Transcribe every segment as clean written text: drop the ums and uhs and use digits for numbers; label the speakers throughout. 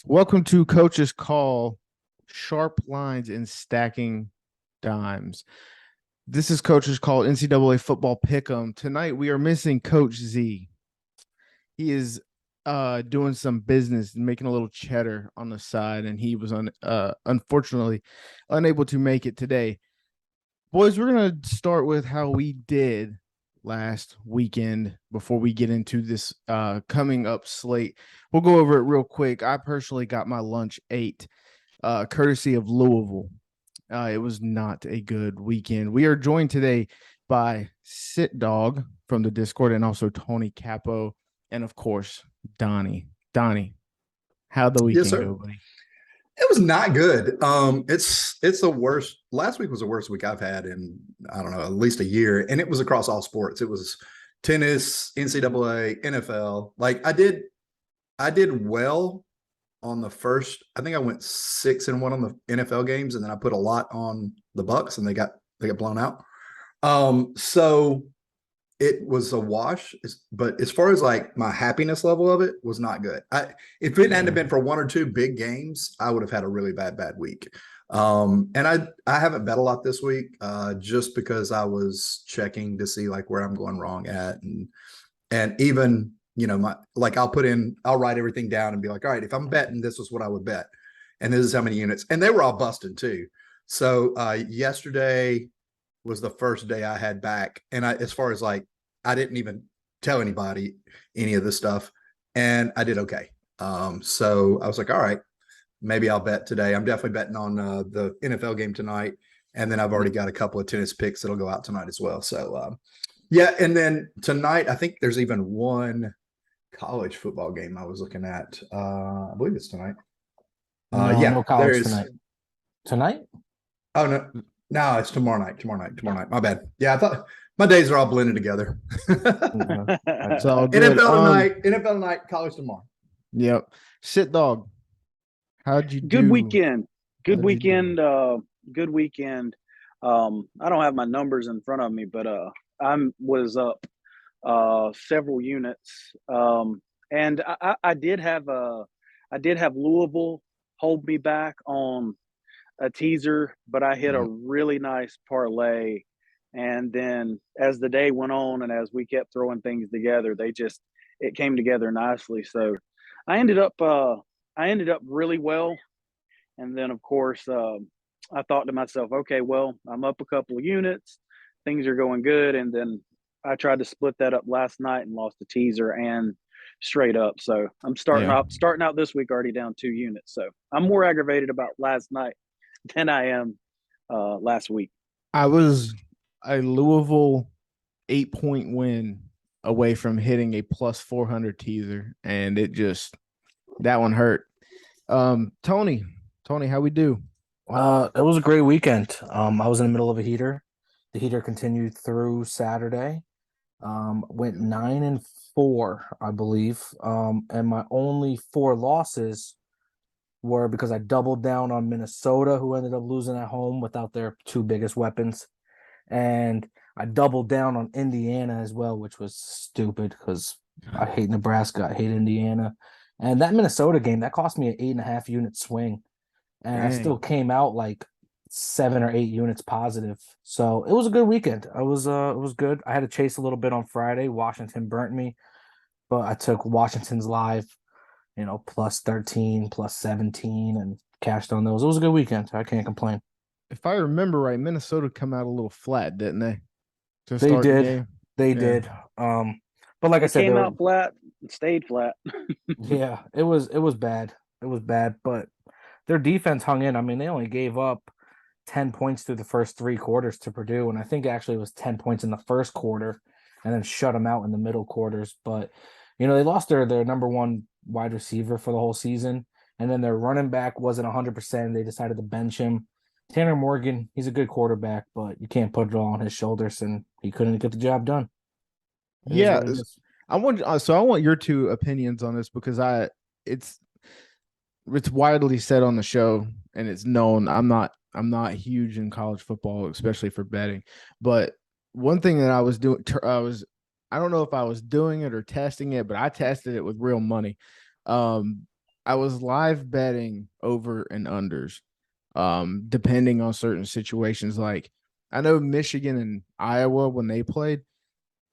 Speaker 1: Welcome to Coach's Call, Sharp Lines and Stacking Dimes. This is Coach's Call, NCAA Football Pick'em. Tonight we are missing Coach Z. He is doing some business and making a little cheddar on the side, and he was unfortunately unable to make it today. Boys, we're going to start with how we did last weekend before we get into this coming up slate. We'll go over it real quick. I personally got my lunch ate courtesy of Louisville. It was not a good weekend. We are joined today by Sit Dog from the Discord and also Tony Capo and, of course, Donnie. Donnie, how'd the weekend go, buddy?
Speaker 2: It was not good. It's the worst. Last week was the worst week I've had in, I don't know, at least a year. And it was across all sports. It was tennis, NCAA, NFL. Like I did well on the first. I think I went 6-1 on the NFL games, and then I put a lot on the Bucks, and they got blown out. So it was a wash. But as far as like my happiness level of it was not good. If it hadn't been for one or two big games, I would have had a really bad week. And I haven't bet a lot this week, just because I was checking to see like where I'm going wrong at, and even I'll write everything down and be like, all right, if I'm betting, this is what I would bet, and this is how many units, and they were all busted too. So yesterday was the first day I had back, and as far as like, I didn't even tell anybody any of this stuff, and I did okay. So I was like, all right, maybe I'll bet today. I'm definitely betting on the NFL game tonight, and then I've already got a couple of tennis picks that'll go out tonight as well. So yeah, and then tonight I think there's even one college football game I was looking at. I believe it's tonight.
Speaker 3: No college tonight. Tonight?
Speaker 2: Oh no, it's tomorrow night. My bad. Yeah, I thought my days are all blended together.
Speaker 1: It's all good.
Speaker 2: NFL night, college tomorrow.
Speaker 1: Yep. Sit Dog, how'd you do?
Speaker 3: Good weekend. Good weekend. Good weekend. I don't have my numbers in front of me, but I was up several units. And I did have Louisville hold me back on a teaser, but I hit a really nice parlay. And then as the day went on and as we kept throwing things together, it came together nicely. So I ended up really well. And then of course, I thought to myself, okay, well, I'm up a couple of units, things are going good. And then I tried to split that up last night and lost the teaser and straight up. So I'm starting out this week already down 2 units. So I'm more aggravated about last night than I am last week.
Speaker 1: I was a Louisville 8-point win away from hitting a plus 400 teaser, and that one hurt. Tony, how we do?
Speaker 3: It was a great weekend. I was in the middle of a heater. The heater continued through Saturday. Went 9-4, I believe. And my only 4 losses were because I doubled down on Minnesota, who ended up losing at home without their 2 biggest weapons. And I doubled down on Indiana as well, which was stupid because I hate Nebraska. I hate Indiana. And that Minnesota game, that cost me an 8.5 unit swing. And I still came out like 7 or 8 units positive. So it was a good weekend. It was good. I had to chase a little bit on Friday. Washington burnt me, but I took Washington's live, plus 13, plus 17, and cashed on those. It was a good weekend. I can't complain.
Speaker 1: If I remember right, Minnesota come out a little flat, didn't they?
Speaker 3: They did. They did. But like I said,
Speaker 4: came out flat and stayed flat.
Speaker 3: Yeah, it was bad. It was bad, but their defense hung in. I mean, they only gave up 10 points through the first 3 quarters to Purdue, and I think actually it was 10 points in the first quarter, and then shut them out in the middle quarters. But they lost their number 1 wide receiver for the whole season, and then their running back wasn't 100%. They decided to bench him. Tanner Morgan, he's a good quarterback, but you can't put it all on his shoulders, and he couldn't get the job done.
Speaker 1: I want your 2 opinions on this because it's widely said on the show, and it's known. I'm not huge in college football, especially for betting. But one thing that I was doing, I don't know if I was doing it or testing it, but I tested it with real money. I was live betting over and unders, depending on certain situations. Like I know Michigan and Iowa when they played,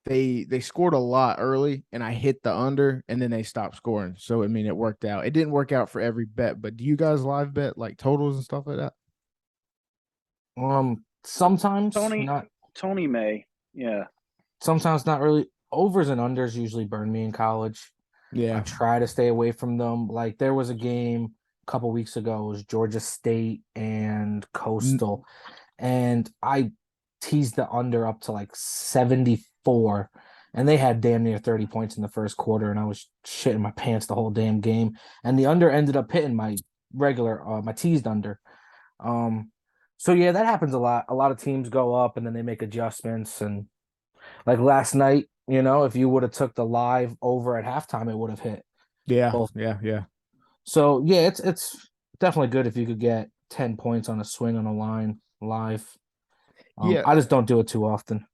Speaker 1: they scored a lot early, and I hit the under, and then they stopped scoring. So I mean, it worked out. It didn't work out for every bet, but do you guys live bet like totals and stuff like that?
Speaker 5: Sometimes
Speaker 3: Tony
Speaker 5: not.
Speaker 3: Tony May. Yeah.
Speaker 5: Sometimes not really. Overs and unders usually burn me in college. I
Speaker 1: Yeah.
Speaker 5: try to stay away from them. Like there was a game a couple weeks ago, it was Georgia State and Coastal, and I teased the under up to like 74, and they had damn near 30 points in the first quarter, and I was shitting my pants the whole damn game. And the under ended up hitting my my teased under. So yeah, that happens a lot. A lot of teams go up and then they make adjustments, and like last night, if you would have took the live over at halftime, it would have hit
Speaker 1: Yeah.
Speaker 5: both.
Speaker 1: Yeah.
Speaker 5: So yeah, it's definitely good if you could get 10 points on a swing on a line live.
Speaker 1: Yeah.
Speaker 5: I just don't do it too often.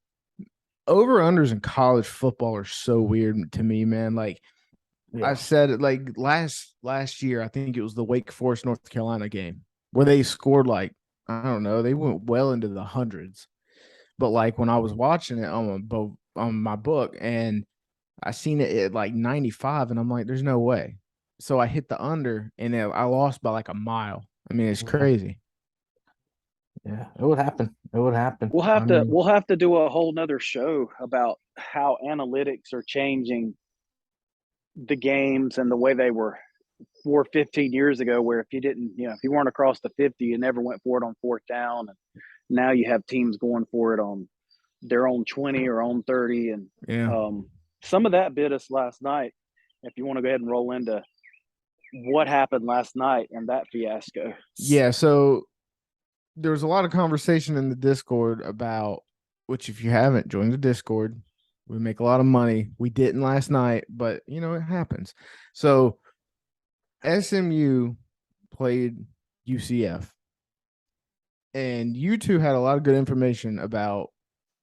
Speaker 1: Over unders in college football are so weird to me, man. Like I
Speaker 5: Yeah.
Speaker 1: said it like last year, I think it was the Wake Forest North Carolina game where they scored like, I don't know, they went well into the hundreds. But like when I was watching it on my book, and I seen it at like 95, and I'm like, there's no way. So I hit the under, and I lost by like a mile. I mean, it's
Speaker 5: Yeah.
Speaker 1: crazy.
Speaker 5: Yeah, it would happen. It would happen.
Speaker 3: We'll
Speaker 5: I
Speaker 3: have to
Speaker 5: mean,
Speaker 3: we'll have to do a whole nother show about how analytics are changing the games and the way they were 15 years ago, where if you didn't, if you weren't across the 50, you never went for it on fourth down. And now you have teams going for it on their own 20 or own 30. And
Speaker 1: Yeah.
Speaker 3: some of that bit us last night. If you want to go ahead and roll into what happened last night and that fiasco.
Speaker 1: Yeah. So there was a lot of conversation in the Discord about, which if you haven't joined the Discord, we make a lot of money. We didn't last night, but it happens. So SMU played UCF, and you two had a lot of good information about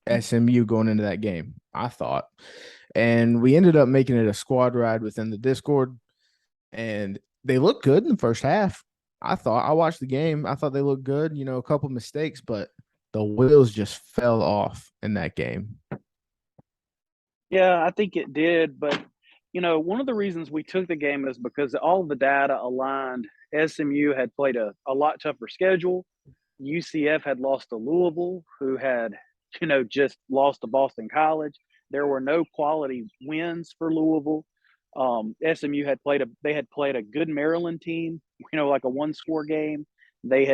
Speaker 1: SMU going into that game, I thought. And we ended up making it a squad ride within the Discord, and they looked good in the first half. I watched the game. I thought they looked good, a couple mistakes, but the wheels just fell off in that game.
Speaker 3: Yeah, I think it did. But, one of the reasons we took the game is because all the data aligned. SMU had played a lot tougher schedule. UCF had lost to Louisville, who had, just lost to Boston College. There were no quality wins for Louisville. SMU had played a good Maryland team, like a one-score game. They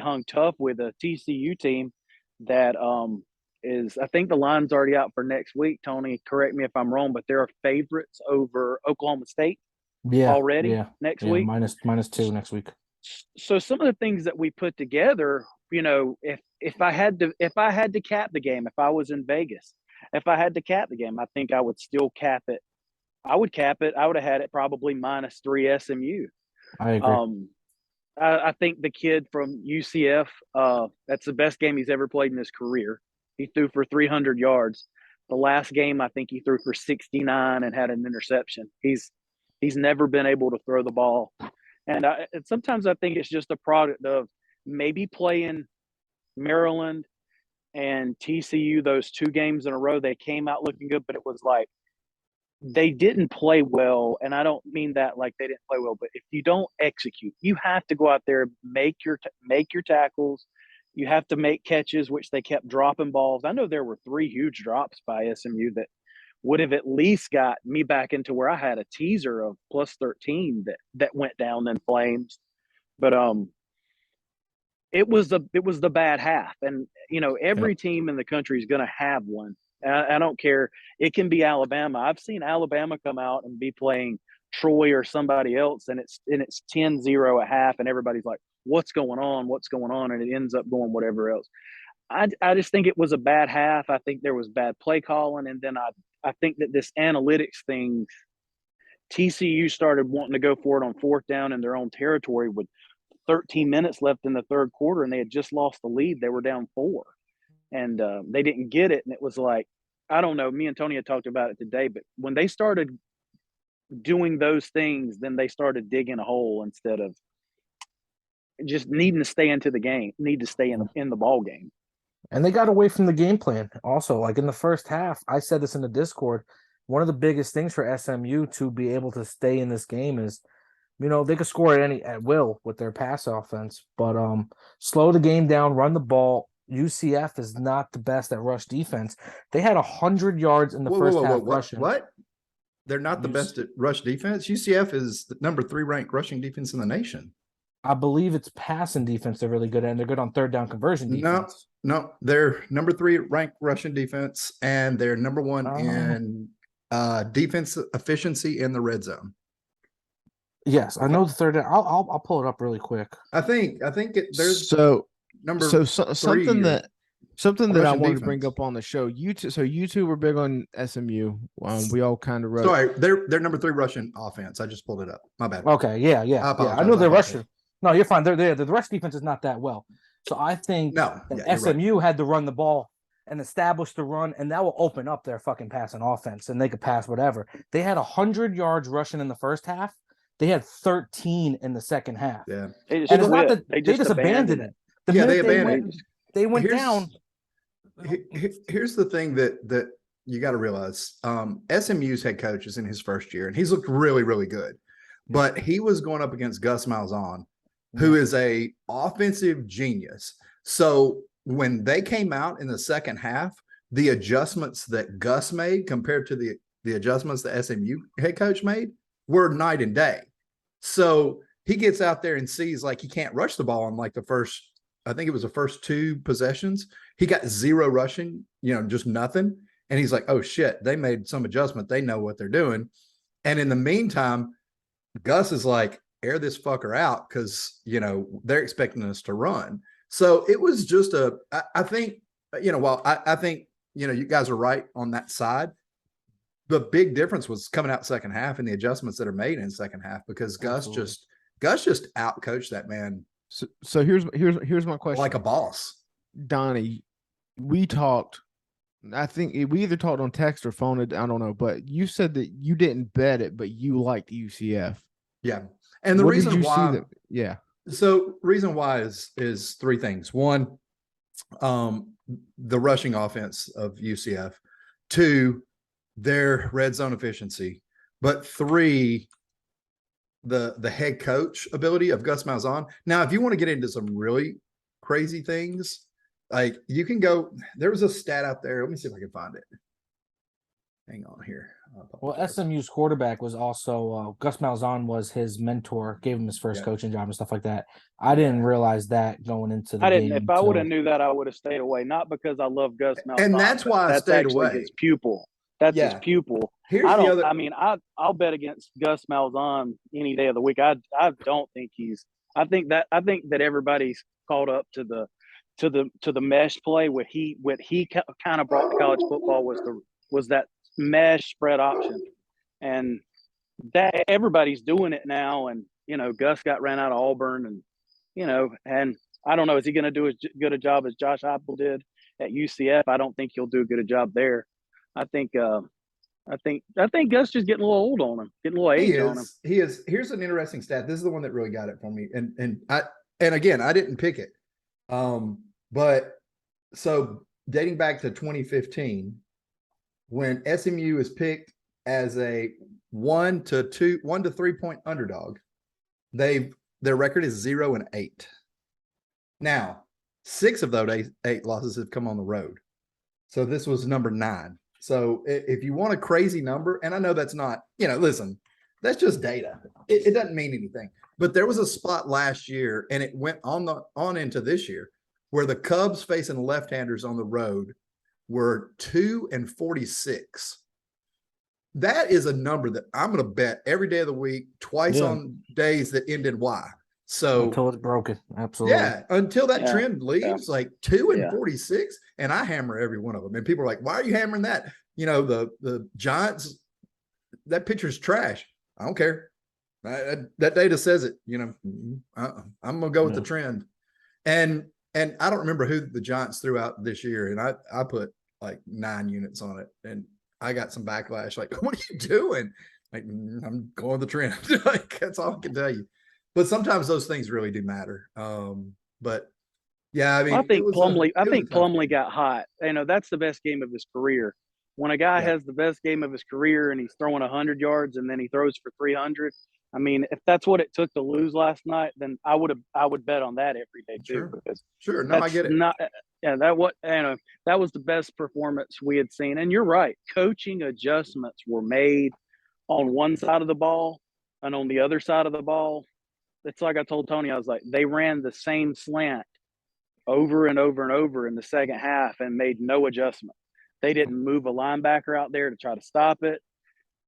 Speaker 3: hung tough with a TCU team that I think the line's already out for next week. Tony, correct me if I'm wrong, but they're favorites over Oklahoma State
Speaker 5: yeah,
Speaker 3: already next week.
Speaker 5: -2 next week.
Speaker 3: So some of the things that we put together, if I had to cap the game, if I was in Vegas, if I had to cap the game, I think I would still cap it. I would cap it. I would have had it probably -3 SMU.
Speaker 5: I agree.
Speaker 3: I think the kid from UCF, that's the best game he's ever played in his career. He threw for 300 yards. The last game, I think he threw for 69 and had an interception. He's never been able to throw the ball. And sometimes I think it's just a product of maybe playing Maryland and TCU those 2 games in a row. They came out looking good, but it was like they didn't play well. And I don't mean that like they didn't play well, but if you don't execute, you have to go out there, make your tackles. You have to make catches, which they kept dropping balls. I know there were 3 huge drops by SMU that would have at least got me back into where I had a teaser of +13 that went down in flames. But it was the bad half, and every team in the country is going to have one. I don't care. It can be Alabama. I've seen Alabama come out and be playing Troy or somebody else, and it's 10-0 at half, and everybody's like, "What's going on? What's going on?" And it ends up going whatever else. I just think it was a bad half. I think there was bad play calling, and then I think that this analytics thing, TCU started wanting to go for it on fourth down in their own territory with 13 minutes left in the third quarter, and they had just lost the lead. They were down 4, and they didn't get it. And it was like, I don't know. Me and Tony had talked about it today, but when they started doing those things, then they started digging a hole instead of just needing to stay into the game, need to stay in the ball game.
Speaker 5: And they got away from the game plan. Also, like in the first half, I said this in the Discord. One of the biggest things for SMU to be able to stay in this game is, they could score at will with their pass offense, but slow the game down, run the ball. UCF is not the best at rush defense. They had 100 yards in the first half rushing.
Speaker 2: What? They're not the best at rush defense. UCF is the number 3 ranked rushing defense in the nation.
Speaker 5: I believe it's passing defense they're really good at, and they're good on third down conversion defense.
Speaker 2: No, they're number 3 ranked rushing defense, and they're number 1 in defense efficiency in the red zone.
Speaker 5: Yes, I know the third down. I'll pull it up really quick.
Speaker 2: I think there's
Speaker 1: something that I wanted to bring up on the show. You two were big on SMU. We all kind of wrote.
Speaker 2: Sorry, they're number 3 rushing offense. I just pulled it up. My bad.
Speaker 5: Okay, yeah. I know they're rushing. No, you're fine. The rush defense is not that well. So I think SMU had to run the ball and establish the run, and that will open up their fucking passing offense, and they could pass whatever. They had 100 yards rushing in the first half. They had 13 in the second half.
Speaker 2: Yeah,
Speaker 3: they just abandoned it.
Speaker 5: They went down.
Speaker 2: Here's the thing that you got to realize. SMU's head coach is in his first year, and he's looked really, really good. But he was going up against Gus Malzahn, who is a offensive genius. So when they came out in the second half, the adjustments that Gus made compared to the adjustments the SMU head coach made were night and day. So he gets out there and sees like he can't rush the ball on like the first, I think it was the first 2 possessions. He got 0 rushing, just nothing. And he's like, oh shit, they made some adjustment. They know what they're doing. And in the meantime, Gus is like, air this fucker out because, they're expecting us to run. So it was just I think, I think, you guys are right on that side. The big difference was coming out second half and the adjustments that are made in second half because Gus just out coached that man.
Speaker 1: So here's my question.
Speaker 2: Like a boss.
Speaker 1: Donnie, we talked, I think we either talked on text or phone, I don't know, but you said that you didn't bet it, but you liked UCF.
Speaker 2: Yeah. And the reason why,
Speaker 1: So
Speaker 2: reason why is 3 things. 1, the rushing offense of UCF. 2, their red zone efficiency. But 3, the head coach ability of Gus Malzahn. Now, if you want to get into some really crazy things, like you can go, there was a stat out there. Let me see if I can find it. Hang on here.
Speaker 5: Well, SMU's quarterback was also Gus Malzahn was his mentor, gave him his first coaching job and stuff like that. I didn't realize that going into the game.
Speaker 3: If I would have knew that, I would have stayed away. Not because I love Gus Malzahn,
Speaker 2: and that's why I stayed away.
Speaker 3: His pupil. That's his pupil. I'll bet against Gus Malzahn any day of the week. I don't think he's. I think that everybody's caught up to the mesh play. What he kind of brought to college football was that mesh spread option, and that everybody's doing it now. And Gus got ran out of Auburn, and and I don't know, is he going to do as good a job as Josh Heupel did at UCF? I don't think he'll do a good a job there. I think Gus just getting a little old on him, getting a little age on him.
Speaker 2: He is. Here's an interesting stat. This is the one that really got it for me. And again, I didn't pick it. But so dating back to 2015, when SMU is picked as a 1 to 3 point underdog, their record is 0-8. Now, 6 of those 8 losses have come on the road. So this was number 9. So if you want a crazy number, and I know that's not, listen, that's just data. It doesn't mean anything. But there was a spot last year, and it went on into this year, where the Cubs facing left-handers on the road were 2-46. That is a number that I'm going to bet every day of the week, twice on days that end in Y. So
Speaker 5: until it's broken, absolutely.
Speaker 2: Yeah, until that trend leaves, like 2-46, and I hammer every one of them. And people are like, "Why are you hammering that?" The Giants, that pitcher's trash. I don't care. That data says it. I'm gonna go with the trend. And I don't remember who the Giants threw out this year, and I put like 9 units on it, and I got some backlash. Like, what are you doing? Like, I'm going with the trend. Like, that's all I can tell you. But sometimes those things really do matter. But yeah, I mean,
Speaker 3: I think Plumlee. I
Speaker 2: it was a
Speaker 3: think
Speaker 2: tough
Speaker 3: Plumlee
Speaker 2: game.
Speaker 3: got hot. That's the best game of his career. When a guy
Speaker 2: Yeah,
Speaker 3: has the best game of his career and he's throwing 100 yards and then he throws for 300, I mean, if that's what it took to lose last night, then I would bet on that every day too.
Speaker 2: sure,
Speaker 3: Because
Speaker 2: sure. No, I
Speaker 3: that's
Speaker 2: get it.
Speaker 3: not. Yeah, that was the best performance we had seen. And you're right, coaching adjustments were made on one side of the ball, and on the other side of the ball, it's like I told Tony, I was like, they ran the same slant over and over and over in the second half and made no adjustment. They didn't move a linebacker out there to try to stop it.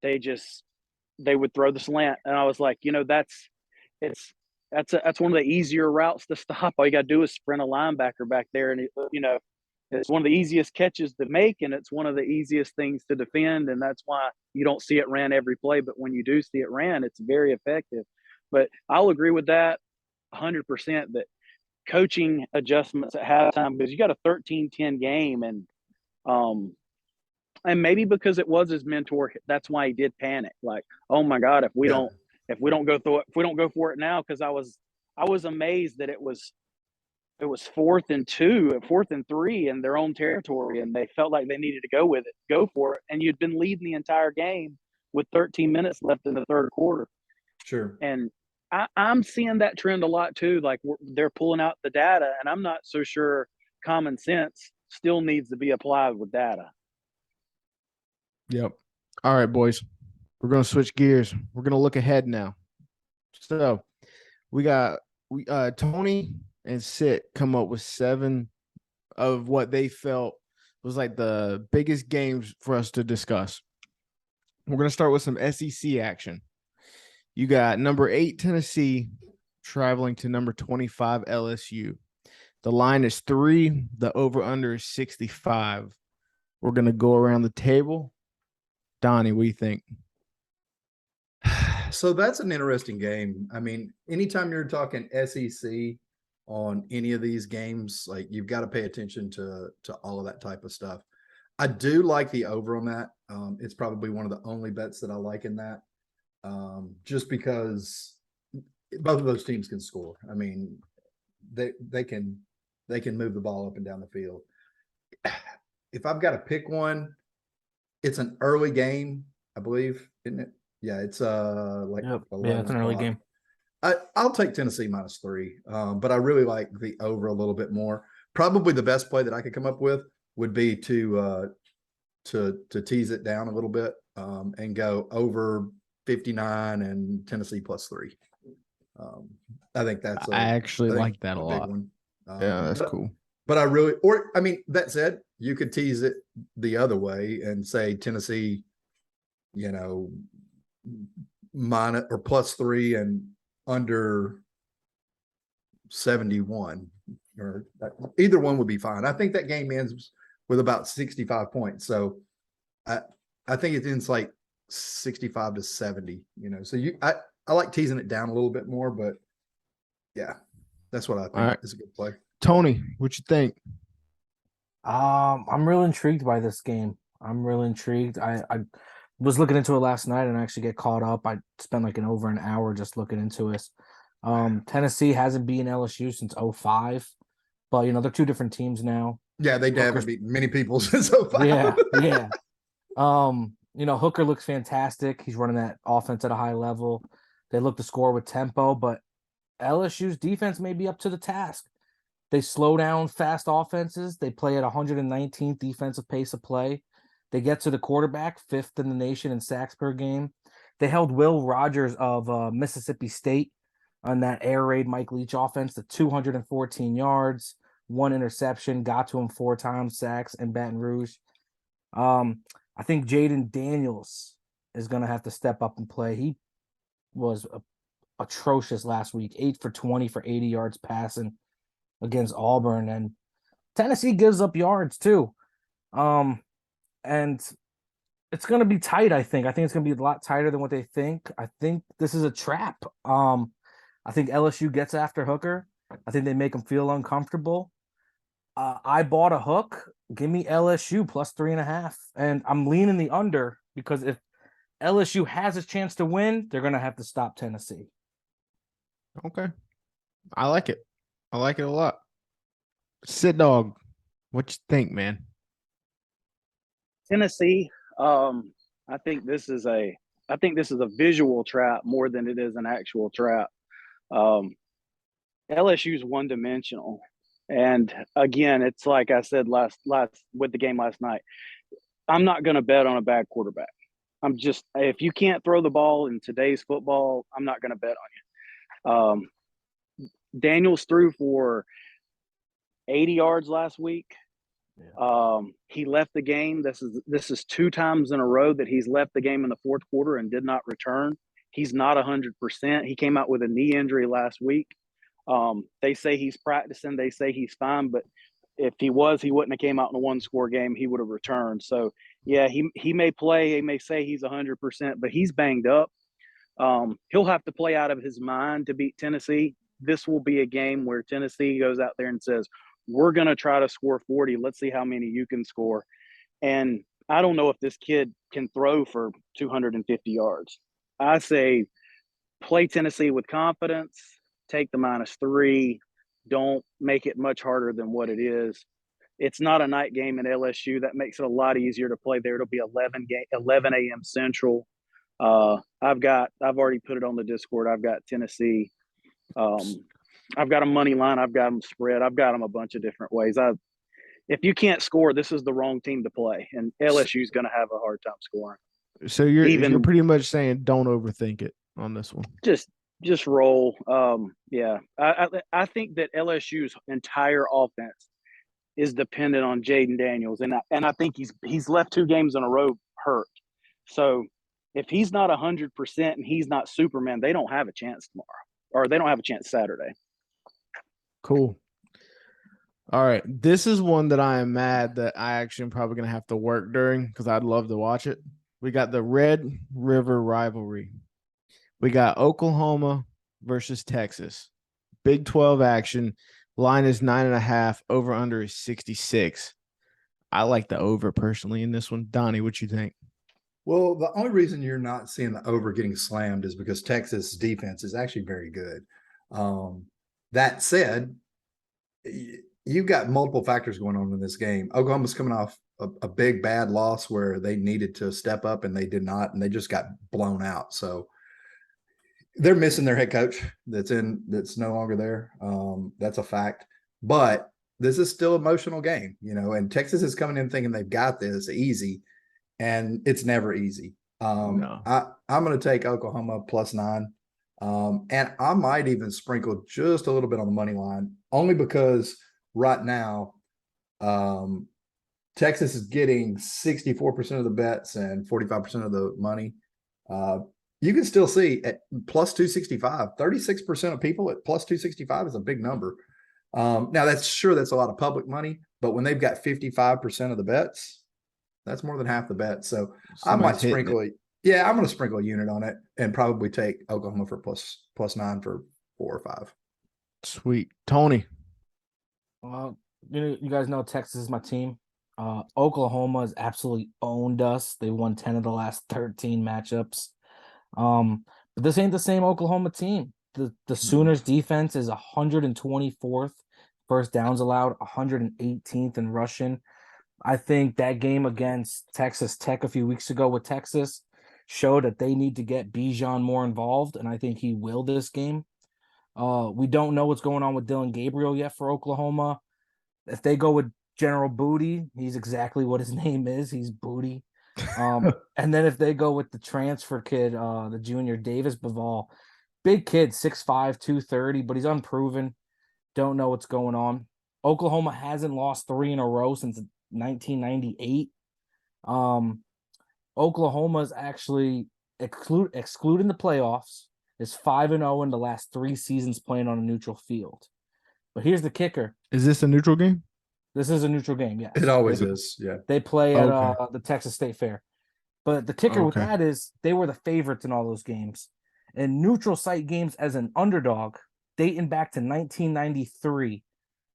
Speaker 3: They would throw the slant, and I was like, that's one of the easier routes to stop. All you got to do is sprint a linebacker back there, and it's one of the easiest catches to make, and it's one of the easiest things to defend, and that's why you don't see it ran every play. But when you do see it ran, it's very effective. But I'll agree with that 100% that coaching adjustments at halftime, because you got a 13-10 game, and maybe because it was his mentor, that's why he did panic. Like, oh my God, if we
Speaker 2: Yeah,
Speaker 3: don't go through it, if we don't go for it now, because I was amazed that it was 4th and 2, 4th and 3 in their own territory, and they felt like they needed to go for it, and you'd been leading the entire game with 13 minutes left in the third quarter,
Speaker 2: sure.
Speaker 3: and I'm seeing that trend a lot too. Like they're pulling out the data, and I'm not so sure common sense still needs to be applied with data.
Speaker 1: Yep. All right, boys. We're going to switch gears. We're going to look ahead now. So we got Tony and Sit come up with 7 of what they felt was like the biggest games for us to discuss. We're going to start with some SEC action. You got number 8 Tennessee traveling to number 25 LSU. The line is 3. The over-under is 65. We're going to go around the table. Donnie, what do you think?
Speaker 2: So that's an interesting game. I mean, anytime you're talking SEC on any of these games, like you've got to pay attention to all of that type of stuff. I do like the over on that. It's probably one of the only bets that I like in that. Just because both of those teams can score. I mean, they can move the ball up and down the field. If I've got to pick one, it's an early game, I believe, isn't it? Yeah, it's like
Speaker 5: Yep.
Speaker 2: 11
Speaker 5: Yeah, it's an early
Speaker 2: o'clock.
Speaker 5: game.
Speaker 2: I'll take Tennessee -3, but I really like the over a little bit more. Probably the best play that I could come up with would be to tease it down a little bit and go over 59 and Tennessee +3. I think that's
Speaker 1: I actually like that a
Speaker 2: big
Speaker 1: lot.
Speaker 2: one.
Speaker 1: Yeah, that's cool.
Speaker 2: But I mean, that said, you could tease it the other way and say Tennessee, minus or +3 and under 71, or either one would be fine. I think that game ends with about 65 points. So I think it ends like 65-70, so I like teasing it down a little bit more, but yeah, that's what I think is a good play.
Speaker 1: Tony, what you think?
Speaker 5: I'm real intrigued by this game. I'm real intrigued. I was looking into it last night and actually get caught up. I spent like over an hour just looking into it. Tennessee hasn't beaten LSU since 2005, but they're two different teams now.
Speaker 2: Yeah, they haven't beaten many people since 2005.
Speaker 5: Yeah. Hooker looks fantastic. He's running that offense at a high level. They look to score with tempo, but LSU's defense may be up to the task. They slow down fast offenses. They play at 119th defensive pace of play. They get to the quarterback, 5th in the nation in sacks per game. They held Will Rogers of Mississippi State on that air raid Mike Leach offense to 214 yards, 1 interception, got to him 4 times, sacks in Baton Rouge. I think Jaden Daniels is going to have to step up and play. He was atrocious last week, 8 for 20 for 80 yards passing against Auburn, and Tennessee gives up yards too. And it's going to be tight, I think. I think it's going to be a lot tighter than what they think. I think this is a trap. I think LSU gets after Hooker. I think they make him feel uncomfortable. I bought a hook. Give me LSU +3.5. And I'm leaning the under because if LSU has a chance to win, they're going to have to stop Tennessee.
Speaker 1: Okay. I like it. I like it a lot. Sit dog. What you think, man?
Speaker 3: Tennessee. I think this is a visual trap more than it is an actual trap. LSU's one dimensional, and again, it's like I said last with the game last night. I'm not going to bet on a bad quarterback. If you can't throw the ball in today's football, I'm not going to bet on you. Daniels threw for 80 yards last week. He left the game. This is 2 times in a row that he's left the game in the fourth quarter and did not return. He's not 100%. He came out with a knee injury last week. They say he's practicing. They say he's fine, but if he was, he wouldn't have came out in a 1-score game. He would have returned. So, yeah, he may play. He may say he's 100%, but he's banged up. He'll have to play out of his mind to beat Tennessee. This will be a game where Tennessee goes out there and says, we're going to try to score 40. Let's see how many you can score. And I don't know if this kid can throw for 250 yards. I say play Tennessee with confidence, take the -3. Don't make it much harder than what it is. It's not a night game in LSU. That makes it a lot easier to play there. It'll be 11 a.m. Central. I've already put it on the Discord. I've got Tennessee. I've got a money line. I've got them spread. I've got them a bunch of different ways. If you can't score, this is the wrong team to play, and LSU is going to have a hard time scoring.
Speaker 1: So you're pretty much saying don't overthink it on this one.
Speaker 3: Just roll. Yeah, I think that LSU's entire offense is dependent on Jaden Daniels, and I think he's left 2 games in a row hurt. So if he's not 100% and he's not Superman, they don't have a chance tomorrow, or they don't have a chance Saturday.
Speaker 1: Cool. All right. This is one that I am mad that I actually am probably going to have to work during because I'd love to watch it. We got the Red River rivalry. We got Oklahoma versus Texas. Big 12 action. Line is 9.5. Over under is 66. I like the over personally in this one. Donnie, what you think?
Speaker 2: Well, the only reason you're not seeing the over getting slammed is because Texas defense is actually very good. That said, you've got multiple factors going on in this game. Oklahoma's coming off a big bad loss where they needed to step up and they did not, and they just got blown out. So they're missing their head coach that's no longer there. That's a fact. But this is still an emotional game, and Texas is coming in thinking they've got this easy, and it's never easy.
Speaker 1: No.
Speaker 2: I'm going to take Oklahoma +9. And I might even sprinkle just a little bit on the money line, only because right now Texas is getting 64% of the bets and 45% of the money. You can still see at +265, 36% of people at +265 is a big number. Now that's a lot of public money, but when they've got 55% of the bets, that's more than half the bet. So I might sprinkle it. Yeah, I'm going to sprinkle a unit on it and probably take Oklahoma for +9 for 4 or 5.
Speaker 1: Sweet. Tony.
Speaker 5: Well, you guys know Texas is my team. Oklahoma has absolutely owned us. They won 10 of the last 13 matchups. But this ain't the same Oklahoma team. The Sooners defense is 124th first downs allowed, 118th in rushing. I think that game against Texas Tech a few weeks ago with Texas showed that they need to get Bijan more involved, and I think he will this game. We don't know what's going on with Dylan Gabriel yet for Oklahoma. If they go with General Booty, he's exactly what his name is. He's Booty. And then if they go with the transfer kid, the junior Davis Bavall, big kid, 6'5", 230, but he's unproven. Don't know what's going on. Oklahoma hasn't lost 3 in a row since 1998. Oklahoma's actually excluding the playoffs is 5-0 in the last 3 seasons playing on a neutral field. But here's the kicker.
Speaker 1: Is this a neutral game?
Speaker 5: This is a neutral game, yes.
Speaker 2: It always is, yeah.
Speaker 5: They play at the Texas State Fair. But the kicker with that is they were the favorites in all those games. And neutral site games as an underdog, dating back to 1993,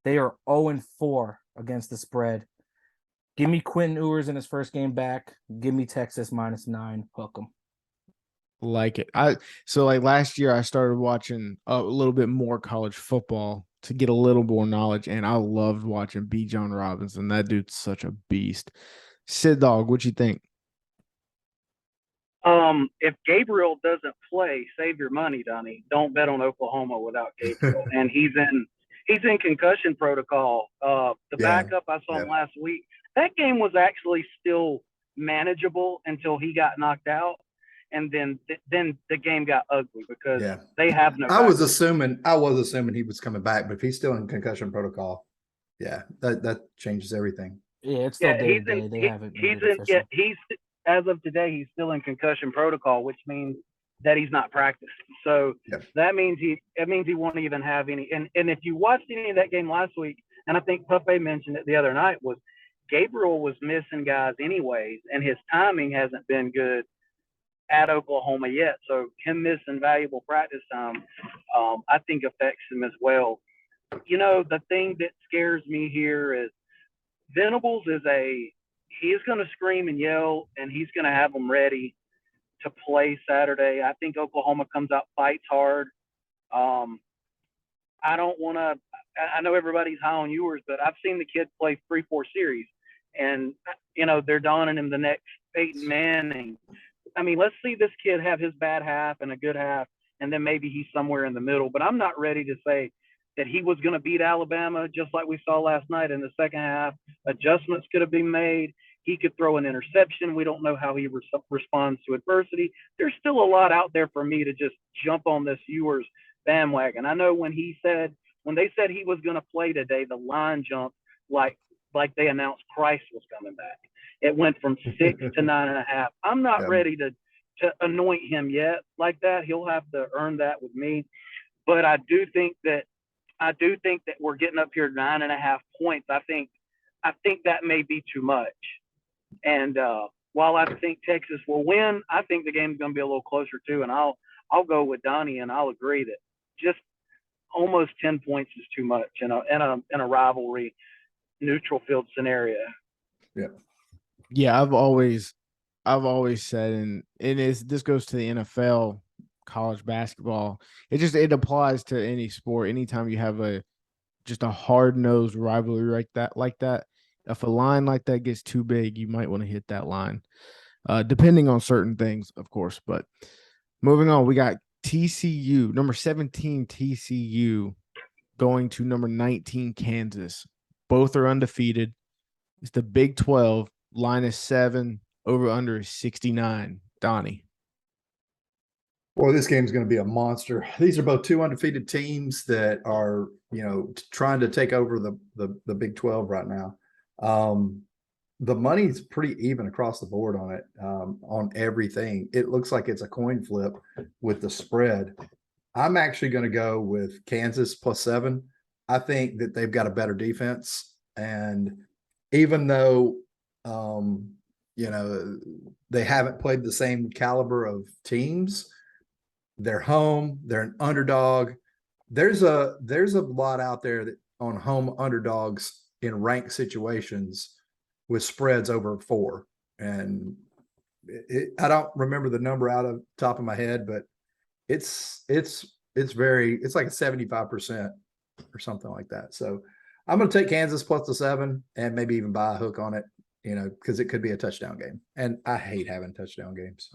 Speaker 5: they are 0-4 against the spread. Give me Quentin Ewers in his first game back. Give me Texas -9. Hook 'em.
Speaker 1: Like it. So last year I started watching a little bit more college football to get a little more knowledge, and I loved watching B. John Robinson. That dude's such a beast. Sid Dog, what you think?
Speaker 4: If Gabriel doesn't play, save your money, Donnie. Don't bet on Oklahoma without Gabriel. And he's in concussion protocol. The
Speaker 2: Yeah.
Speaker 4: backup I saw
Speaker 2: Yeah.
Speaker 4: him last week, that game was actually still manageable until he got knocked out. And then the game got ugly because
Speaker 2: Yeah.
Speaker 4: they have no
Speaker 2: I was
Speaker 4: backup.
Speaker 2: assuming he was coming back, but if he's still in concussion protocol, yeah, that changes everything.
Speaker 5: Yeah, it's still
Speaker 4: Yeah,
Speaker 5: day
Speaker 4: he's
Speaker 5: to
Speaker 4: in.
Speaker 5: day. They
Speaker 4: He,
Speaker 5: haven't made
Speaker 4: he's
Speaker 5: it
Speaker 4: in. Yeah,
Speaker 5: official.
Speaker 4: he's as of today. He's still in concussion protocol, which means that he's not practicing. So
Speaker 2: Yep.
Speaker 4: that means he won't even have any. And if you watched any of that game last week, and I think Puffy mentioned it the other night, was Gabriel was missing guys anyways, and his timing hasn't been good at Oklahoma yet. So him missing valuable practice time, I think affects him as well. You know, the thing that scares me here is Venables he's going to scream and yell, and he's going to have them ready to play Saturday. I think Oklahoma comes out, fights hard. Um, I don't want to. I know everybody's high on Ewers, but I've seen the kid play 3-4 series, and they're donning him the next Peyton Manning. I mean, let's see this kid have his bad half and a good half, and then maybe he's somewhere in the middle. But I'm not ready to say that he was going to beat Alabama just like we saw last night in the second half. Adjustments could have been made. He could throw an interception. We don't know how he responds to adversity. There's still a lot out there for me to just jump on this Ewers bandwagon. I know when they said he was going to play today, the line jumped like they announced Christ was coming back. It went from 6 to 9.5. I'm not
Speaker 2: Yeah.
Speaker 4: ready to anoint him yet like that. He'll have to earn that with me. But I do think that we're getting up here 9.5 points. I think that may be too much. And while I think Texas will win, I think the game's going to be a little closer too. And I'll go with Donnie, and I'll agree that just almost 10 points is too much in a rivalry neutral field scenario.
Speaker 1: Yeah, I've always said, and this goes to the NFL, college basketball. It applies to any sport. Anytime you have just a hard-nosed rivalry like that, if a line like that gets too big, you might want to hit that line. Depending on certain things, of course. But moving on, we got TCU, number 17 TCU going to number 19 Kansas. Both are undefeated. It's the Big 12. Line is 7, over under is 69. Donnie.
Speaker 2: Well, this game's going to be a monster. These are both two undefeated teams that are, trying to take over the Big 12 right now. The money's pretty even across the board on it, on everything. It looks like it's a coin flip with the spread. I'm actually going to go with Kansas +7. I think that they've got a better defense. And even though, they haven't played the same caliber of teams, they're home, they're an underdog. There's a lot out there that on home underdogs in ranked situations with spreads over 4. And I don't remember the number out of the top of my head, but it's like a 75% or something like that. So I'm going to take Kansas +7 and maybe even buy a hook on it, because it could be a touchdown game. And I hate having touchdown games.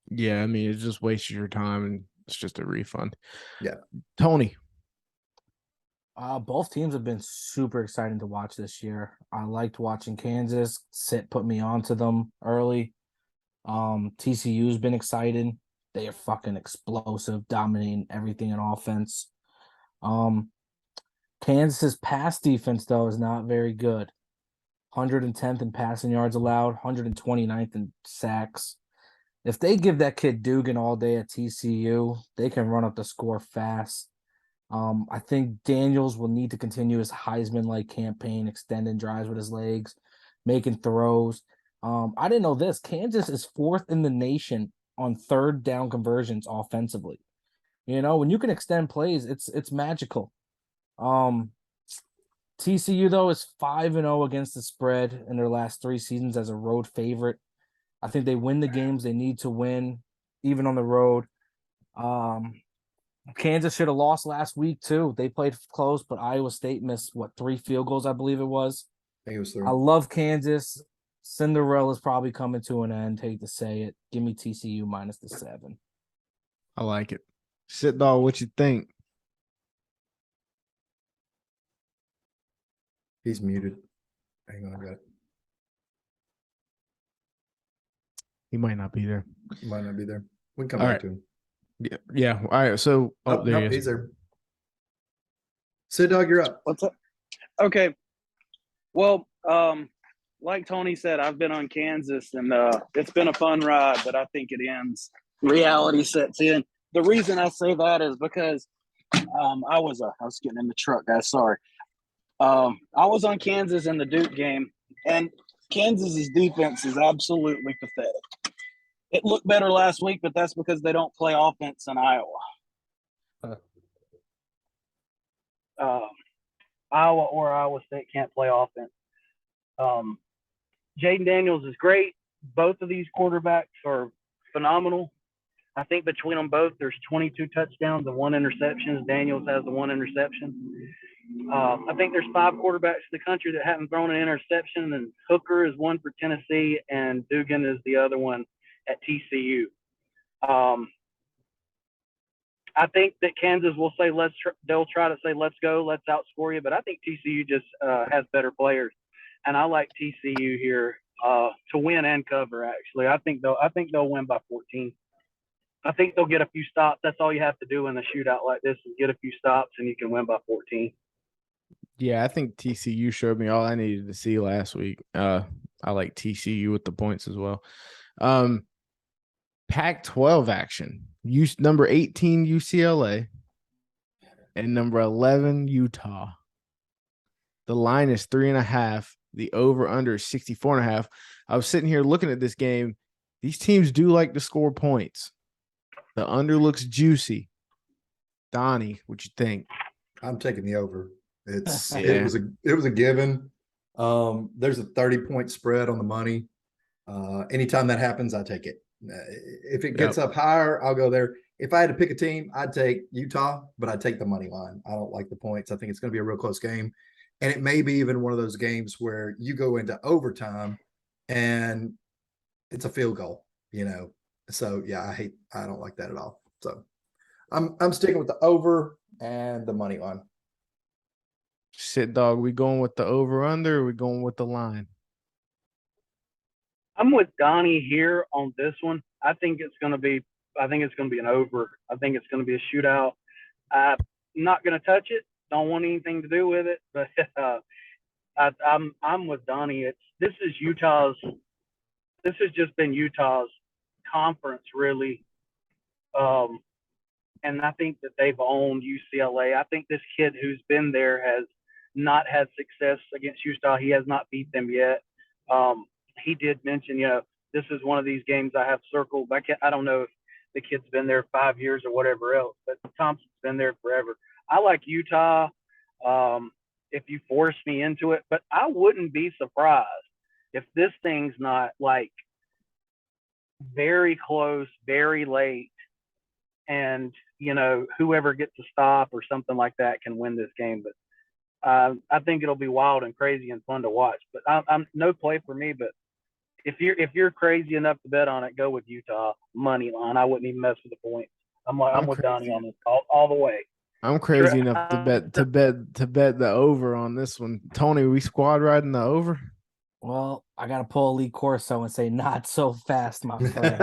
Speaker 1: Yeah, I mean, it just wastes your time and it's just a refund.
Speaker 2: Yeah.
Speaker 1: Tony.
Speaker 5: Both teams have been super exciting to watch this year. I liked watching Kansas. Put me onto them early. TCU's been exciting. They are fucking explosive, dominating everything in offense. Kansas's pass defense, though, is not very good. 110th in passing yards allowed, 129th in sacks. If they give that kid Dugan all day at TCU, they can run up the score fast. I think Daniels will need to continue his Heisman-like campaign, extending drives with his legs, making throws. I didn't know this. Kansas is 4th in the nation on third down conversions offensively. When you can extend plays, it's magical. TCU, though, is 5-0 against the spread in their last 3 seasons as a road favorite. I think they win the games they need to win. even on the road. Kansas should have lost last week too. They played close, but Iowa State missed 3 field goals, I believe it was.
Speaker 2: I think it was
Speaker 5: I
Speaker 2: 3.
Speaker 5: love Kansas. Cinderella's probably coming to an end. Hate to say it. Give me TCU minus the 7.
Speaker 1: I like it. Sit dog, what you think?
Speaker 2: He's muted. Hang on, I got it.
Speaker 1: He might not be there.
Speaker 2: Might not be there. We can come
Speaker 1: All
Speaker 2: back
Speaker 1: right.
Speaker 2: to him.
Speaker 1: Yeah. All right. So, there
Speaker 2: no,
Speaker 1: he is.
Speaker 2: he's there. Sid Dog, you're up.
Speaker 3: What's up? Okay. Well, like Tony said, I've been on Kansas, and it's been a fun ride, but I think it ends. Reality sets in. The reason I say that is because I was getting in the truck, guys. Sorry. I was on Kansas in the Duke game, and Kansas's defense is absolutely pathetic. It looked better last week, but that's because they don't play offense in Iowa.
Speaker 4: Iowa or Iowa State can't play offense. Jaden Daniels is great. Both of these quarterbacks are phenomenal. I think between them both, there's 22 touchdowns and 1 interception. Daniels has the 1 interception. I think there's 5 quarterbacks in the country that haven't thrown an interception, and Hooker is one for Tennessee, and Dugan is the other one at TCU. I think that Kansas will say they'll try to say let's go, let's outscore you, but I think TCU just has better players, and I like TCU here to win and cover. Actually, I think they'll win by 14. I think they'll get a few stops. That's all you have to do in a shootout like this is get a few stops, and you can win by 14.
Speaker 1: Yeah, I think TCU showed me all I needed to see last week. I like TCU with the points as well. Pac-12 action. Number 18 UCLA and number 11 Utah. The line is 3.5. The over/under is 64.5. I was sitting here looking at this game. These teams do like to score points. The under looks juicy. Donnie, what you think?
Speaker 2: I'm taking the over. It
Speaker 1: Yeah.
Speaker 2: was a given. There's a 30-point spread on the money. Anytime that happens, I take it. If it gets up higher, I'll go there. If I had to pick a team, I'd take Utah, but I'd take the money line. I don't like the points. I think it's going to be a real close game. And it may be even one of those games where you go into overtime and it's a field goal, So yeah, I don't like that at all. So I'm sticking with the over and the money line.
Speaker 1: Shit, dog. We going with the over/under, or we going with the line?
Speaker 4: I'm with Donnie here on this one. I think it's going to be an over. I think it's going to be a shootout. I'm not going to touch it. Don't want anything to do with it. But I'm with Donnie. This has just been Utah's conference really, and I think that they've owned UCLA. I think this kid who's been there has not had success against Utah. He has not beat them yet. He did mention, this is one of these games I have circled. I don't know if the kid's been there 5 years or whatever else, but Thompson's been there forever. I like Utah if you force me into it, but I wouldn't be surprised if this thing's not like very close, very late, and, whoever gets a stop or something like that can win this game. But I think it'll be wild and crazy and fun to watch. But I'm no play for me, but if you're crazy enough to bet on it, go with Utah money line. I wouldn't even mess with the points. I'm with Donnie on this all the way.
Speaker 1: I'm crazy enough to bet the over on this one. Tony, we squad riding the over?
Speaker 5: Well, I gotta pull a Lee Corso and say not so fast, my friend.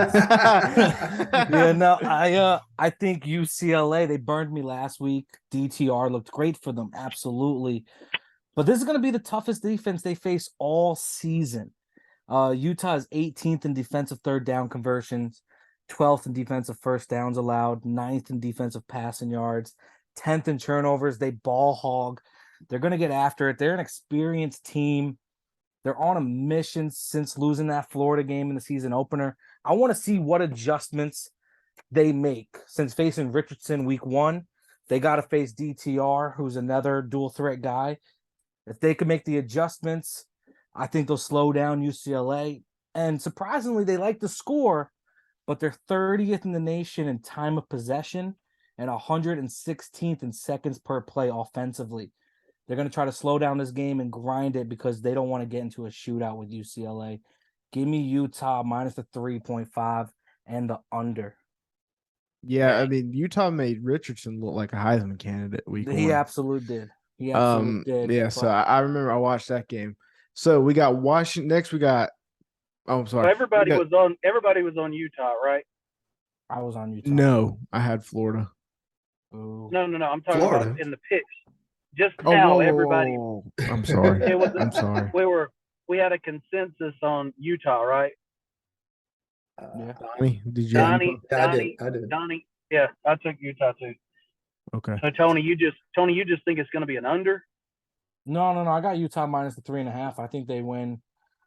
Speaker 5: I think UCLA, they burned me last week. DTR looked great for them, absolutely. But this is gonna be the toughest defense they face all season. Utah is 18th in defensive third down conversions, 12th in defensive first downs allowed, 9th in defensive passing yards, 10th in turnovers. They ball hog. They're going to get after it. They're an experienced team. They're on a mission since losing that Florida game in the season opener. I want to see what adjustments they make since facing Richardson week 1. They got to face DTR, who's another dual threat guy. If they can make the adjustments, I think they'll slow down UCLA. And surprisingly, they like to score, but they're 30th in the nation in time of possession and 116th in seconds per play offensively. They're going to try to slow down this game and grind it because they don't want to get into a shootout with UCLA. Give me Utah minus the 3.5 and the under.
Speaker 1: Yeah, I mean, Utah made Richardson look like a Heisman candidate week
Speaker 5: He
Speaker 1: one.
Speaker 5: absolutely did. He absolutely did.
Speaker 1: Yeah, so
Speaker 5: but-
Speaker 1: I remember I watched that game. So we got Washington. Next, we got. Oh, I'm sorry.
Speaker 4: So everybody
Speaker 1: We got-
Speaker 4: was on Utah, right?
Speaker 5: I was on Utah.
Speaker 1: No, I had Florida.
Speaker 5: Ooh.
Speaker 4: No. I'm talking
Speaker 2: Florida.
Speaker 4: about in the picks. Just
Speaker 1: Oh,
Speaker 4: now,
Speaker 1: whoa, whoa,
Speaker 4: everybody.
Speaker 1: whoa, whoa. I'm sorry.
Speaker 4: It was.
Speaker 1: I'm sorry.
Speaker 4: We had a consensus on Utah, right?
Speaker 5: Yeah.
Speaker 1: Donnie, did you have
Speaker 4: Donnie,
Speaker 1: Utah?
Speaker 2: Yeah,
Speaker 4: Donnie,
Speaker 2: I did.
Speaker 4: Donnie. Yeah, I took Utah too.
Speaker 1: Okay.
Speaker 4: So Tony, you just think it's going to be an under?
Speaker 5: No. I got Utah minus the 3.5. I think they win.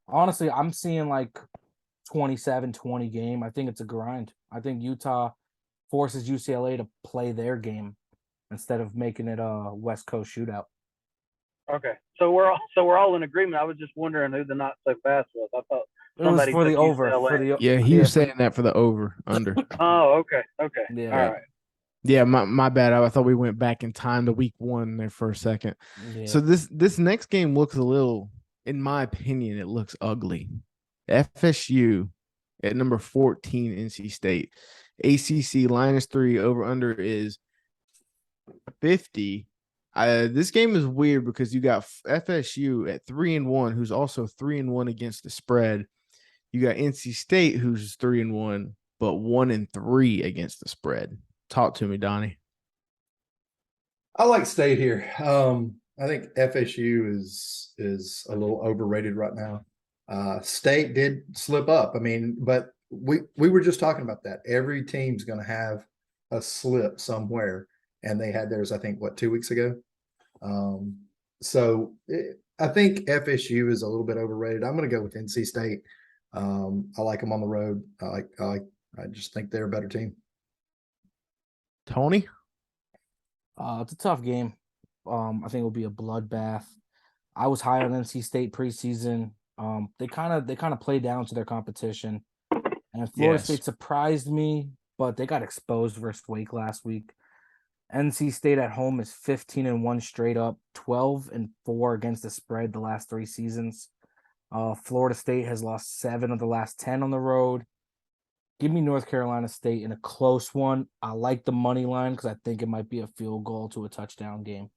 Speaker 5: Honestly, I'm seeing like 27-20 game. I think it's a grind. I think Utah forces UCLA to play their game instead of making it a West Coast shootout.
Speaker 4: Okay, so we're all in agreement. I was just wondering who the not so fast was. I thought
Speaker 5: It was
Speaker 4: somebody
Speaker 5: for the
Speaker 4: took
Speaker 5: over.
Speaker 4: UCLA.
Speaker 5: For the
Speaker 1: Yeah, he was saying that for the over under.
Speaker 4: Oh, okay.
Speaker 5: Yeah.
Speaker 4: All right.
Speaker 1: Yeah, my bad. I thought we went back in time to week one there for a second.
Speaker 5: Yeah.
Speaker 1: So this next game looks a little, in my opinion, it looks ugly. FSU at number 14, NC State. ACC -3 over under is 50. This game is weird because you got FSU at 3-1, who's also 3-1 against the spread. You got NC State, who's 3-1, but 1-3 against the spread. Talk to me, Donnie.
Speaker 2: I like State here. I think FSU is a little overrated right now. State did slip up. I mean, but we were just talking about that. Every team's going to have a slip somewhere, and they had theirs, I think, 2 weeks ago. I think FSU is a little bit overrated. I'm going to go with NC State. I like them on the road. I just think they're a better team.
Speaker 1: Tony?
Speaker 5: It's a tough game. I think it'll be a bloodbath. I was high on NC State preseason. They kind of play down to their competition, and Florida
Speaker 1: Yes.
Speaker 5: State surprised me, but they got exposed versus Wake last week. NC State at home is 15-1 straight up, 12-4 against the spread the last 3 seasons. Florida State has lost 7 of the last 10 on the road. Give me North Carolina State in a close one. I like the money line because I think it might be a field goal to a touchdown game.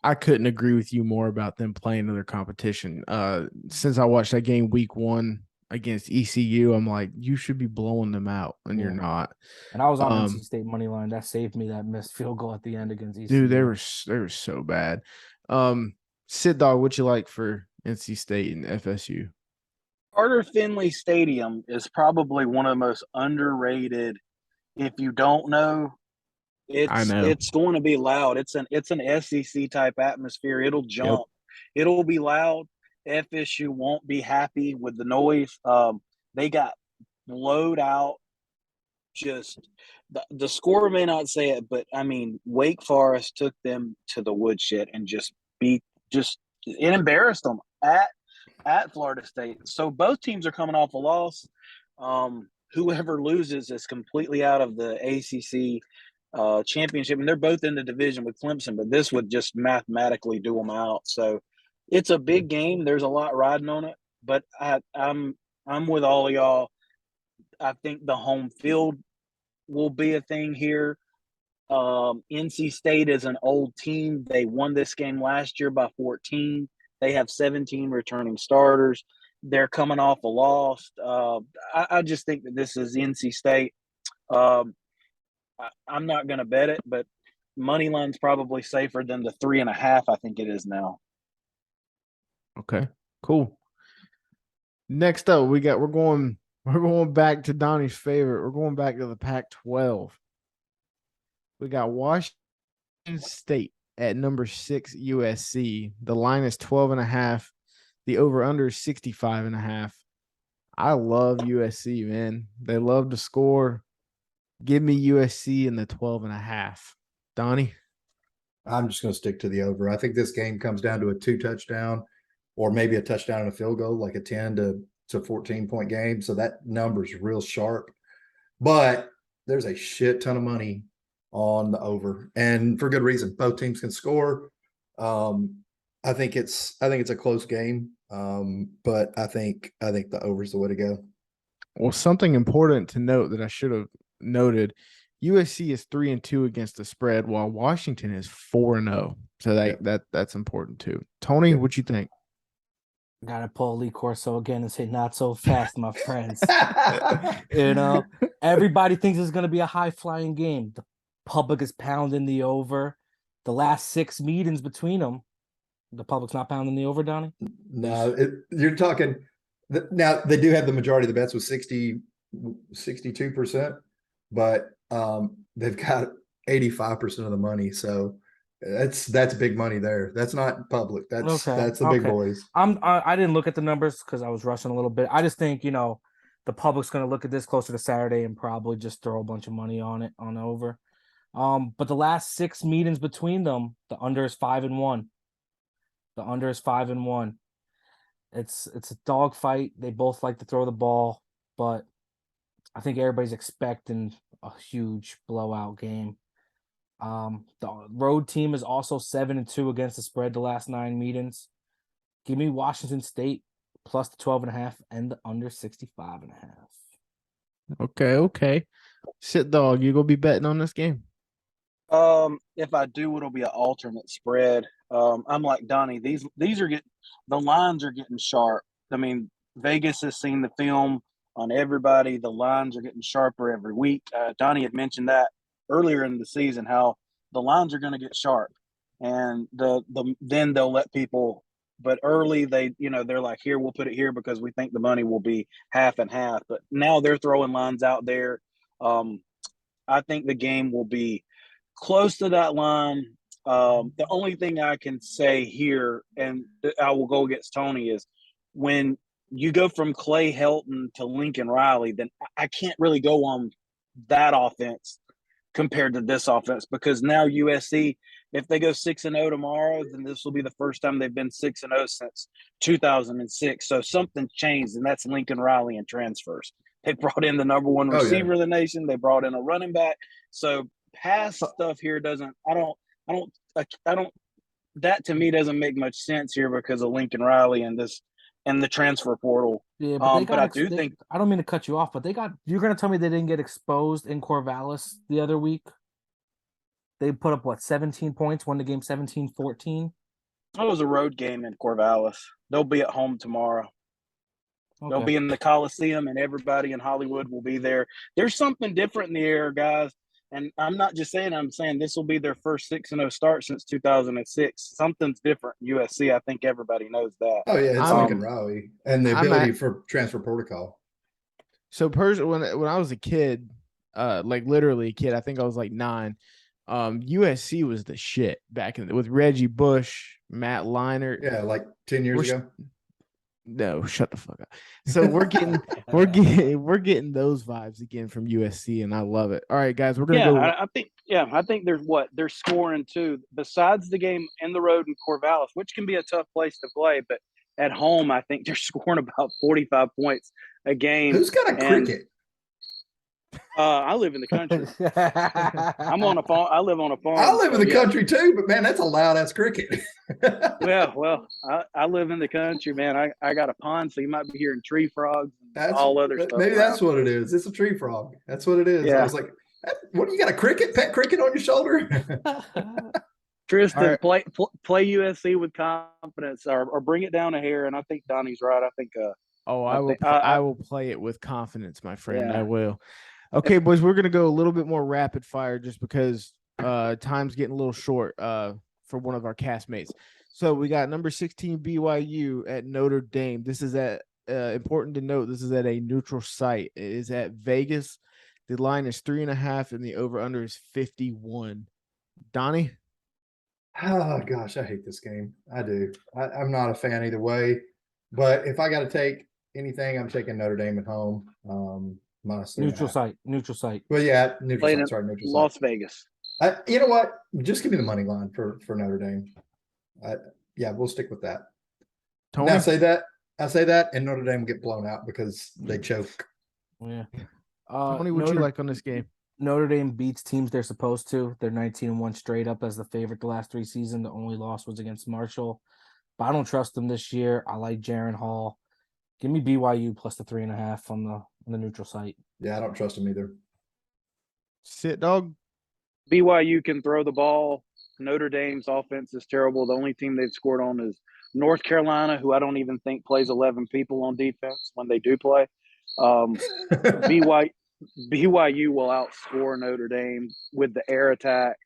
Speaker 1: I couldn't agree with you more about them playing to their competition. Since I watched that game week one against ECU, I'm like, you should be blowing them out, and you're not.
Speaker 5: And I was on NC State money line. That saved me that missed field goal at the end against ECU.
Speaker 1: Dude, they were so bad. Sid Dog, what you like for NC State and FSU?
Speaker 3: Carter Finley Stadium is probably one of the most underrated. If you don't know,
Speaker 1: I know.
Speaker 3: it's going to be loud. It's an SEC type atmosphere. It'll jump. It'll be loud. FSU won't be happy with the noise. They got blowed out. Just the score may not say it, but I mean, Wake Forest took them to the woodshed and it embarrassed them at Florida State. So both teams are coming off a loss. Whoever loses is completely out of the ACC championship, and they're both in the division with Clemson, but this would just mathematically do them out. So it's a big game. There's a lot riding on it, but I'm with all of y'all. I think the home field will be a thing here. NC State is an old team. They won this game last year by 14. They have 17 returning starters. They're coming off a loss. I just think that this is NC State. I'm not going to bet it, but money line's probably safer than the 3.5. I think it is now.
Speaker 1: Okay, cool. Next up, we're going back to Donnie's favorite. We're going back to the Pac-12. We got Washington State at number 6 USC. The line is 12.5. The over-under is 65.5. I love USC, man. They love to score. Give me USC in the 12.5. Donnie?
Speaker 2: I'm just going to stick to the over. I think this game comes down to a 2 touchdown or maybe a touchdown and a field goal, like a 10 to to 14-point game. So that number's real sharp. But there's a shit ton of money on the over, and for good reason. Both teams can score. I think it's a close game. But I think the over is the way to go.
Speaker 1: Well, something important to note that I should have noted: USC is 3-2 against the spread, while Washington is 4-0. So that's important too. Tony,
Speaker 2: Yeah.
Speaker 1: what you think?
Speaker 5: Gotta pull Lee Corso again and say, not so fast, my friends. You know, everybody thinks it's going to be a high-flying game. The public is pounding the over. The last 6 meetings between them, the public's not pounding the over, Donnie?
Speaker 2: No, you're talking – now, they do have the majority of the bets with 62%, but they've got 85% of the money. So that's big money there. That's not public. That's the big boys.
Speaker 5: I didn't look at the numbers because I was rushing a little bit. I just think, you know, the public's going to look at this closer to Saturday and probably just throw a bunch of money on it, on over. But the last 6 meetings between them, the under is 5-1. The under is 5-1. It's a dog fight. They both like to throw the ball, but I think everybody's expecting a huge blowout game. The road team is also 7-2 against the spread the last 9 meetings. Give me Washington State plus the 12.5 and the under 65.5.
Speaker 1: Okay. Sit dog, you gonna be betting on this game?
Speaker 3: If I do, it'll be an alternate spread. I'm like Donnie. These are the lines are getting sharp. I mean, Vegas has seen the film on everybody. The lines are getting sharper every week. Donnie had mentioned that earlier in the season, how the lines are going to get sharp, and then they'll let people. But early, they're like, here, we'll put it here because we think the money will be half and half. But now they're throwing lines out there. I think the game will be close to that line. The only thing I can say here, and I will go against Tony, is when you go from Clay Helton to Lincoln Riley, then I can't really go on that offense compared to this offense, because now USC, if they go 6-0 tomorrow, then this will be the first time they've been 6-0 since 2006. So something changed, and that's Lincoln Riley and transfers. They brought in the number 1 receiver of the nation. They brought in a running back. So past stuff here that to me doesn't make much sense here because of Lincoln Riley and the transfer portal.
Speaker 5: Yeah, but
Speaker 3: I think
Speaker 5: I don't mean to cut you off, but you're going to tell me they didn't get exposed in Corvallis the other week? They put up 17 points, won the game 17-14.
Speaker 3: It was a road game in Corvallis. They'll be at home tomorrow.
Speaker 5: Okay.
Speaker 3: They'll be in the Coliseum, and everybody in Hollywood will be there. There's something different in the air, guys. And I'm not just saying, I'm saying this will be their first 6-0 start since 2006. Something's different in USC. I think everybody knows that.
Speaker 2: Oh, yeah, it's Lincoln Riley and the ability for transfer protocol.
Speaker 1: So when I was a kid, like literally a kid, I think I was like 9. USC was the shit back with Reggie Bush, Matt Leinart.
Speaker 2: Yeah, like 10 years ago.
Speaker 1: No, shut the fuck up. So we're getting those vibes again from USC, and I love it. All right, guys, we're gonna go.
Speaker 3: I think they're scoring too. Besides the game in the road in Corvallis, which can be a tough place to play, but at home, I think they're scoring about 45 points a game.
Speaker 2: Who's got a cricket?
Speaker 3: I live in the country. I'm on a farm. I live on a farm.
Speaker 2: I live in the country too, but man, that's a loud ass cricket.
Speaker 3: Well, I live in the country, man. I got a pond, so you might be hearing tree frogs and all other stuff.
Speaker 2: Maybe that's what it is. It's a tree frog. That's what it is. Yeah. I was like, what, you got a pet cricket on your shoulder?
Speaker 3: Tristan, play USC with confidence, or bring it down a hair. And I think Donnie's right. I think.
Speaker 1: I will play it with confidence, my friend. Yeah. I will. Okay, boys, we're going to go a little bit more rapid fire just because time's getting a little short for one of our castmates. So we got number 16 BYU at Notre Dame. This is important to note, this is at a neutral site. It is at Vegas. The line is 3.5 and the over-under is 51. Donnie?
Speaker 2: Oh, gosh, I hate this game. I do. I'm not a fan either way. But if I got to take anything, I'm taking Notre Dame at home.
Speaker 5: Neutral site.
Speaker 2: Well, yeah, neutral site. Sorry, neutral site.
Speaker 3: Las Vegas.
Speaker 2: You know what? Just give me the money line for Notre Dame. Yeah, we'll stick with that.
Speaker 1: Tony?
Speaker 2: Now say that I say that, and Notre Dame will get blown out because they choke.
Speaker 5: Yeah.
Speaker 1: Tony, what you like on this game?
Speaker 5: Notre Dame beats teams they're supposed to. They're 19-1 straight up as the favorite the last 3 seasons. The only loss was against Marshall. But I don't trust them this year. I like Jaron Hall. Give me BYU plus the 3.5 on the neutral site.
Speaker 2: Yeah, I don't trust them either.
Speaker 1: Sit dog.
Speaker 3: BYU can throw the ball. Notre Dame's offense is terrible. The only team they've scored on is North Carolina, who I don't even think plays 11 people on defense when they do play. BYU will outscore Notre Dame with the air attack,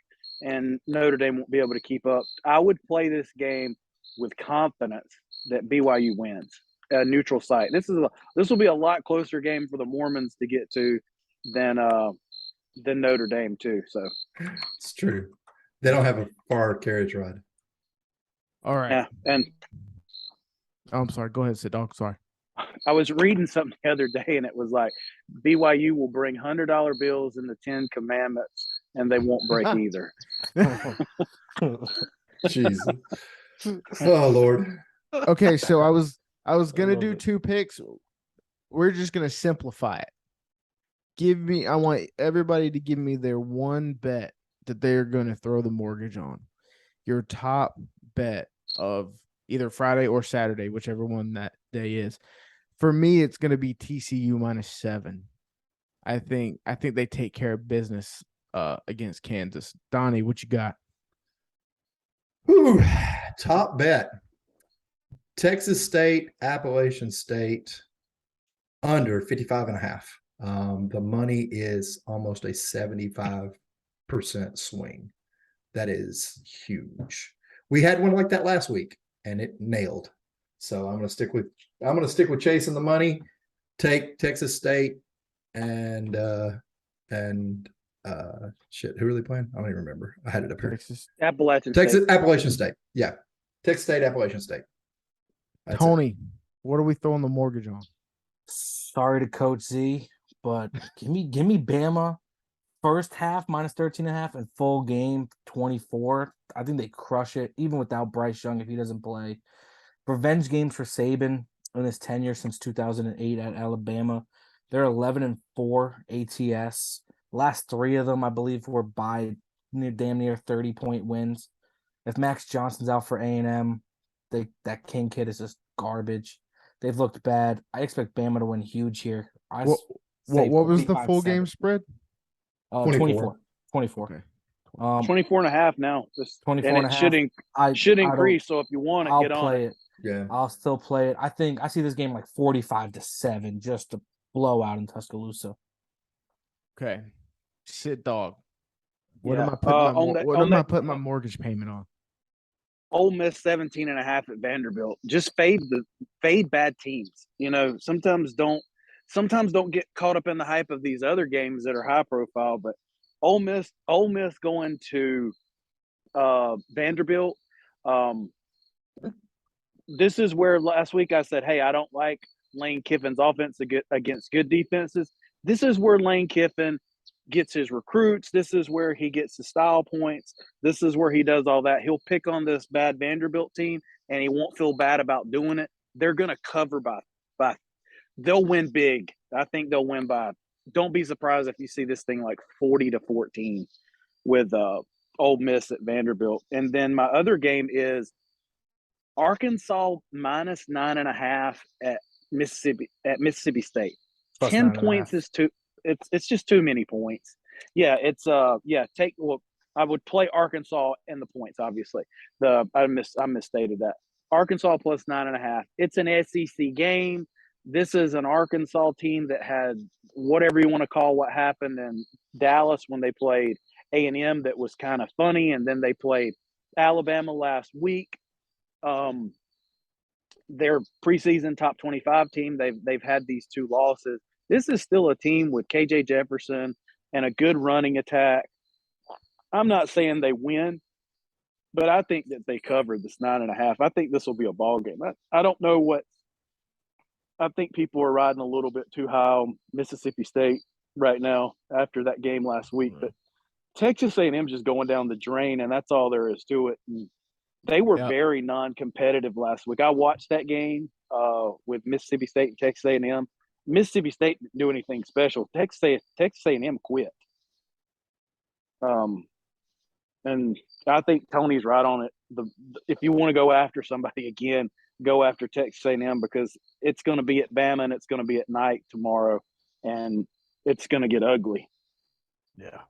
Speaker 3: and Notre Dame won't be able to keep up. I would play this game with confidence that BYU wins. A neutral site. This will be a lot closer game for the Mormons to get to than Notre Dame too. So
Speaker 2: It's true. They don't have a far carriage ride.
Speaker 1: All right.
Speaker 3: yeah, and
Speaker 1: Oh, I'm sorry. Go ahead, sit dog. Sorry.
Speaker 3: I was reading something the other day, and it was like BYU will bring $100 bills in the 10 Commandments, and they won't break either.
Speaker 2: Jesus. Oh Lord.
Speaker 1: Okay, so I was gonna
Speaker 5: love
Speaker 1: do
Speaker 5: it.
Speaker 1: 2 picks. We're just gonna simplify it. I want everybody to give me their one bet that they're gonna throw the mortgage on. Your top bet of either Friday or Saturday, whichever one that day is. For me, it's gonna be TCU -7. I think they take care of business against Kansas. Donnie, what you got?
Speaker 2: Whew. Top bet. Texas State, Appalachian State, under 55.5. The money is almost a 75% swing. That is huge. We had one like that last week, and it nailed. So I'm gonna stick with chasing the money. Take Texas State and shit. Who are they playing? I don't even remember. I had it up here.
Speaker 1: Texas.
Speaker 3: Appalachian
Speaker 2: Texas
Speaker 3: State.
Speaker 2: Appalachian State. Yeah, Texas State, Appalachian State. That's it.
Speaker 1: Tony, what are we throwing the mortgage on?
Speaker 5: Sorry to Coach Z, but give me Bama first half -13.5 and full game 24. I think they crush it, even without Bryce Young if he doesn't play. Revenge games for Saban in his tenure since 2008 at Alabama. They're 11-4 ATS. Last 3 of them, I believe, were by damn near 30-point wins. If Max Johnson's out for A&M, that King kid is just garbage. They've looked bad. I expect Bama to win huge here.
Speaker 1: What was the full game spread?
Speaker 5: 24. 24.
Speaker 1: Okay.
Speaker 3: 24.5 now.
Speaker 5: 24
Speaker 3: and
Speaker 5: and
Speaker 3: it
Speaker 5: a
Speaker 3: should
Speaker 5: half.
Speaker 3: should
Speaker 5: I don't-
Speaker 3: increase. So if you want to
Speaker 5: I'll
Speaker 3: get on
Speaker 5: play
Speaker 3: it.
Speaker 5: it.
Speaker 2: Yeah.
Speaker 5: I'll still play it. I think I see this game like 45-7, just a blowout in Tuscaloosa.
Speaker 1: Okay. Sit dog. What
Speaker 3: Yeah.
Speaker 1: am I putting
Speaker 3: on that-
Speaker 1: putting my mortgage payment on?
Speaker 3: Ole Miss 17.5 at Vanderbilt. Just fade bad teams. You know, sometimes don't get caught up in the hype of these other games that are high profile. But Ole Miss going to Vanderbilt. This is where last week I said, hey, I don't like Lane Kiffin's offense against good defenses. This is where Lane Kiffin gets his recruits. This is where he gets the style points. This is where he does all that. He'll pick on this bad Vanderbilt team, and he won't feel bad about doing it. They're going to cover by they'll win big. I think they'll win by. Don't be surprised if you see this thing like 40-14 with Ole Miss at Vanderbilt. And then my other game is Arkansas -9.5 at Mississippi State.
Speaker 5: Plus
Speaker 3: 10
Speaker 5: 9.5.
Speaker 3: points is too. It's just too many points. Yeah, it's I would play Arkansas in the points. Obviously, I misstated that. Arkansas plus 9.5. It's an SEC game. This is an Arkansas team that had whatever you want to call what happened in Dallas when they played A&M. That was kind of funny, and then they played Alabama last week. Their preseason top 25 team. They've had these 2 losses. This is still a team with KJ Jefferson and a good running attack. I'm not saying they win, but I think that they covered this 9.5. I think this will be a ball game. I don't know what. I think people are riding a little bit too high on Mississippi State right now after that game last week. But Texas A&M just going down the drain, and that's all there is to it. And they were very non-competitive last week. I watched that game. with Mississippi State and Texas A&M. Mississippi State didn't do anything special. Texas A&M quit. And I think Tony's right on it. If you want to go after somebody again, go after Texas A&M, because it's going to be at Bama and it's going to be at night tomorrow, and it's going to get ugly.
Speaker 5: Yeah.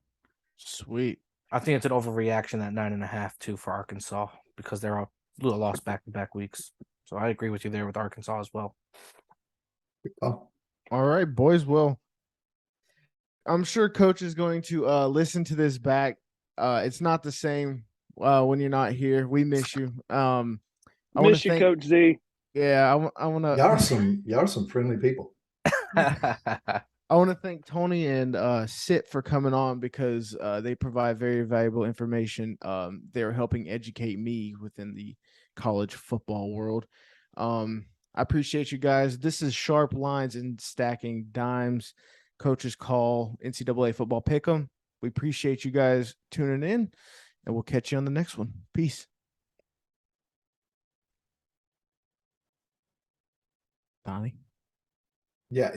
Speaker 1: Sweet.
Speaker 5: I think it's an overreaction at 9.5 too for Arkansas, because they're a little lost back-to-back weeks. So I agree with you there with Arkansas as well.
Speaker 2: Oh,
Speaker 1: All right, boys. Well, I'm sure Coach is going to listen to this back. It's not the same when you're not here. We miss you. I want
Speaker 3: Miss
Speaker 1: to
Speaker 3: you,
Speaker 1: thank.
Speaker 3: Coach Z.
Speaker 1: Yeah, I want to.
Speaker 2: y'all are some friendly people.
Speaker 1: I want to thank Tony and Sit for coming on, because they provide very valuable information. They're helping educate me within the college football world. I appreciate you guys. This is Sharp Lines and Stacking Dimes. Coach's Call, NCAA Football Pick'em. We appreciate you guys tuning in, and we'll catch you on the next one. Peace. Donnie?
Speaker 2: Yeah.